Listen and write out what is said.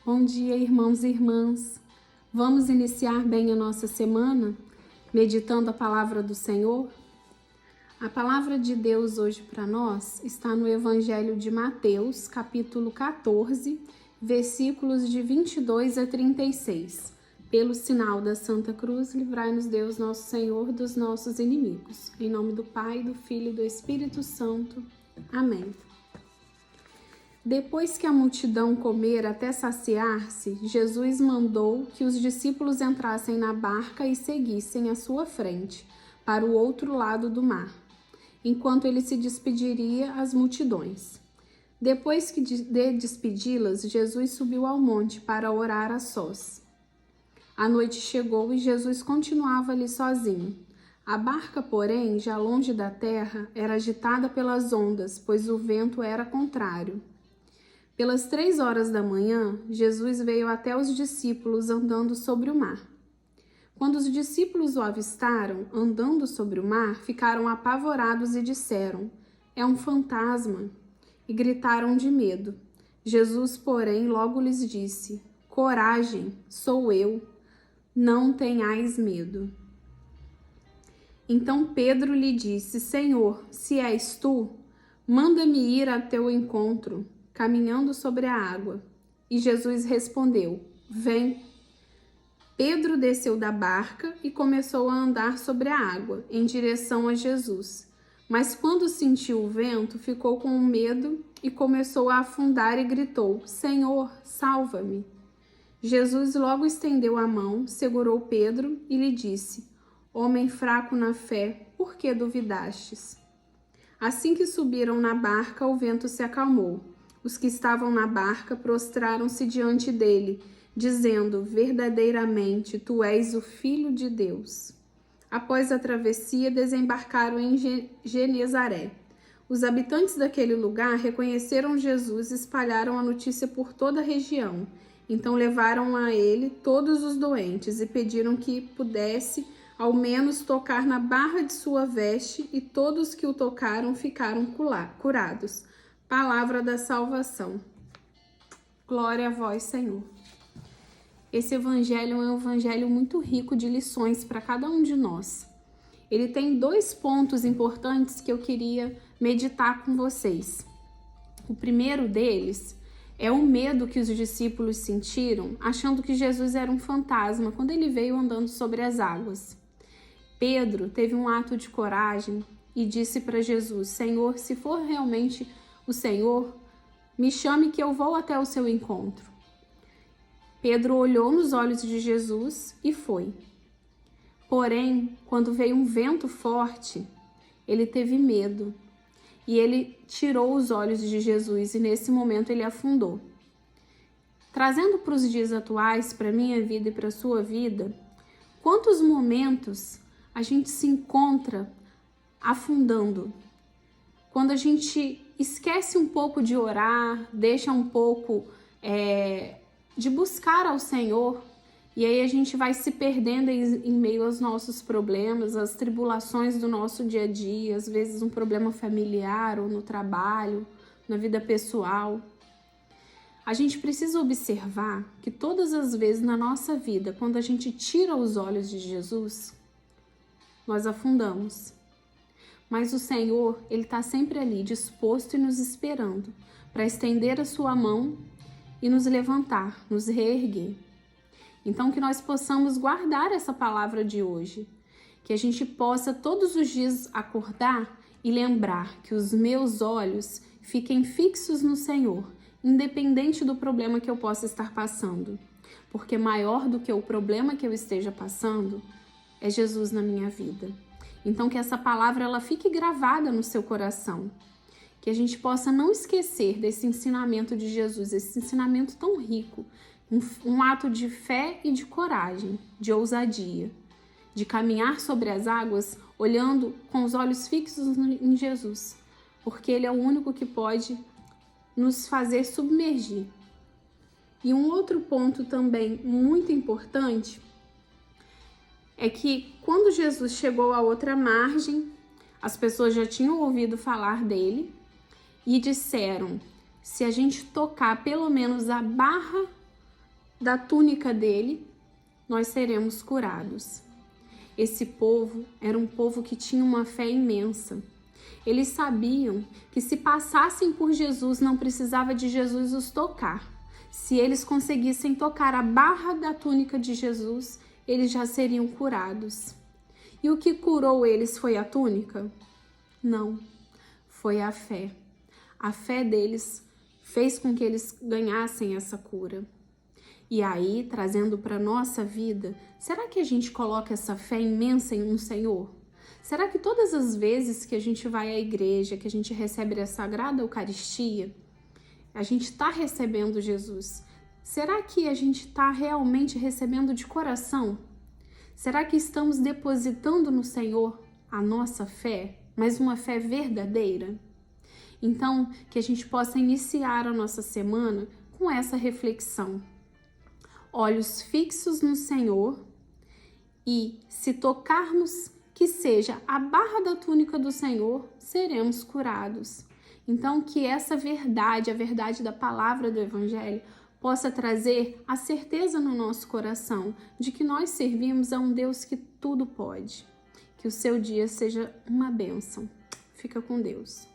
Bom dia, irmãos e irmãs. Vamos iniciar bem a nossa semana, meditando a palavra do Senhor? A palavra de Deus hoje para nós está no Evangelho de Mateus, capítulo 14, versículos de 22 a 36. Pelo sinal da Santa Cruz, livrai-nos Deus, nosso Senhor, dos nossos inimigos. Em nome do Pai, do Filho e do Espírito Santo. Amém. Depois que a multidão comera até saciar-se, Jesus mandou que os discípulos entrassem na barca e seguissem à sua frente, para o outro lado do mar, enquanto ele se despediria às multidões. Depois de despedi-las, Jesus subiu ao monte para orar a sós. A noite chegou e Jesus continuava ali sozinho. A barca, porém, já longe da terra, era agitada pelas ondas, pois o vento era contrário. Pelas 3 horas da manhã, Jesus veio até os discípulos andando sobre o mar. Quando os discípulos o avistaram, andando sobre o mar, ficaram apavorados e disseram: "É um fantasma!" E gritaram de medo. Jesus, porém, logo lhes disse: "Coragem, sou eu, não tenhais medo." Então Pedro lhe disse: "Senhor, se és tu, manda-me ir a teu encontro, caminhando sobre a água." E Jesus respondeu: "Vem." Pedro desceu da barca e começou a andar sobre a água, em direção a Jesus. Mas quando sentiu o vento, ficou com medo e começou a afundar e gritou: "Senhor, salva-me." Jesus logo estendeu a mão, segurou Pedro e lhe disse: "Homem fraco na fé, por que duvidastes?" Assim que subiram na barca, o vento se acalmou. Os que estavam na barca prostraram-se diante dele, dizendo: "Verdadeiramente, tu és o Filho de Deus." Após a travessia, desembarcaram em Genezaré. Os habitantes daquele lugar reconheceram Jesus e espalharam a notícia por toda a região. Então levaram a ele todos os doentes e pediram que pudesse ao menos tocar na barra de sua veste, e todos que o tocaram ficaram curados. Palavra da salvação. Glória a vós, Senhor. Esse evangelho é um evangelho muito rico de lições para cada um de nós. Ele tem 2 pontos importantes que eu queria meditar com vocês. O primeiro deles é o medo que os discípulos sentiram, achando que Jesus era um fantasma quando ele veio andando sobre as águas. Pedro teve um ato de coragem e disse para Jesus: "Senhor, se for realmente o Senhor, me chame que eu vou até o seu encontro." Pedro olhou nos olhos de Jesus e foi. Porém, quando veio um vento forte, ele teve medo e ele tirou os olhos de Jesus, e nesse momento ele afundou. Trazendo para os dias atuais, para a minha vida e para a sua vida, quantos momentos a gente se encontra afundando? Quando a gente esquece um pouco de orar, deixa um pouco de buscar ao Senhor, e aí a gente vai se perdendo em meio aos nossos problemas, às tribulações do nosso dia a dia, às vezes um problema familiar ou no trabalho, na vida pessoal. A gente precisa observar que todas as vezes na nossa vida, quando a gente tira os olhos de Jesus, nós afundamos. Mas o Senhor, Ele está sempre ali, disposto e nos esperando para estender a sua mão e nos levantar, nos reerguer. Então, que nós possamos guardar essa palavra de hoje, que a gente possa todos os dias acordar e lembrar que os meus olhos fiquem fixos no Senhor, independente do problema que eu possa estar passando, porque maior do que o problema que eu esteja passando é Jesus na minha vida. Então, que essa palavra ela fique gravada no seu coração, que a gente possa não esquecer desse ensinamento de Jesus, esse ensinamento tão rico, um ato de fé e de coragem, de ousadia, de caminhar sobre as águas olhando com os olhos fixos em Jesus, porque Ele é o único que pode nos fazer submergir. E um outro ponto também muito importante é que quando Jesus chegou à outra margem, as pessoas já tinham ouvido falar dele e disseram: se a gente tocar pelo menos a barra da túnica dele, nós seremos curados. Esse povo era um povo que tinha uma fé imensa. Eles sabiam que se passassem por Jesus, não precisava de Jesus os tocar. Se eles conseguissem tocar a barra da túnica de Jesus, eles já seriam curados. E o que curou eles foi a túnica? Não, foi a fé. A fé deles fez com que eles ganhassem essa cura. E aí, trazendo para a nossa vida, será que a gente coloca essa fé imensa em um Senhor? Será que todas as vezes que a gente vai à igreja, que a gente recebe a Sagrada Eucaristia, a gente está recebendo Jesus? Será que a gente está realmente recebendo de coração? Será que estamos depositando no Senhor a nossa fé, mas uma fé verdadeira? Então, que a gente possa iniciar a nossa semana com essa reflexão. Olhos fixos no Senhor, e se tocarmos que seja a barra da túnica do Senhor, seremos curados. Então, que essa verdade, a verdade da palavra do Evangelho, possa trazer a certeza no nosso coração de que nós servimos a um Deus que tudo pode. Que o seu dia seja uma bênção. Fica com Deus.